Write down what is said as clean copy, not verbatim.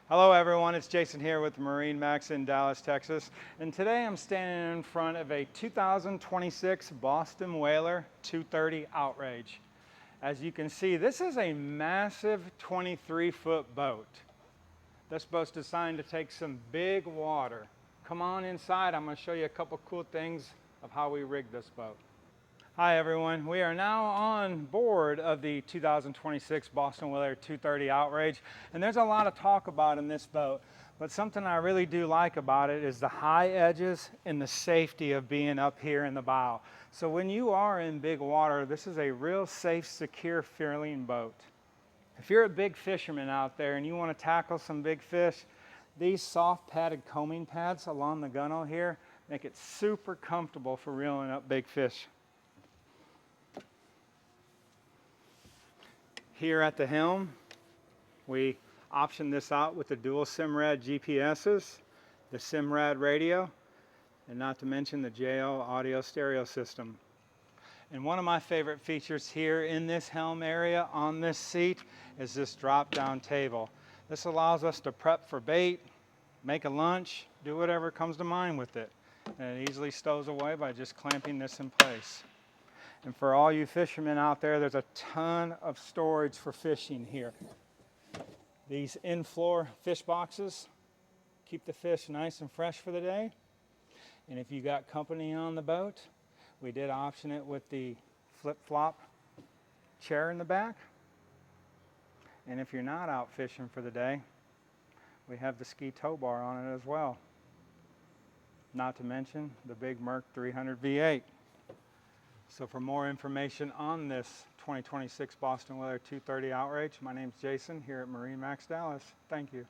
Hello everyone, it's Jason here with MarineMax in Dallas, Texas. And today I'm standing in front of a 2026 Boston Whaler 230 Outrage. As you can see, this is a massive 23-foot boat. This boat's designed to take some big water. Come on inside, I'm going to show you a couple cool things of how we rig this boat. Hi everyone, we are now on board of the 2026 Boston Whaler 230 Outrage, and there's a lot of talk about in this boat, but something I really do like about it is the high edges and the safety of being up here in the bow. So when you are in big water, this is a real safe, secure feeling boat. If you're a big fisherman out there and you want to tackle some big fish, these soft padded combing pads along the gunnel here make it super comfortable for reeling up big fish. Here at the helm, we optioned this out with the dual Simrad GPSs, the Simrad radio, and not to mention the JL audio stereo system. And one of my favorite features here in this helm area on this seat is this drop-down table. This allows us to prep for bait, make a lunch, do whatever comes to mind with it. And it easily stows away by just clamping this in place. And for all you fishermen out there, there's a ton of storage for fishing here. These in-floor fish boxes keep the fish nice and fresh for the day. And if you got company on the boat, we did option it with the flip-flop chair in the back. And if you're not out fishing for the day, we have the ski tow bar on it as well. Not to mention the big Merc 300 V8. So for more information on this 2026 Boston Whaler 230 Outrage, my name's Jason here at MarineMax Dallas. Thank you.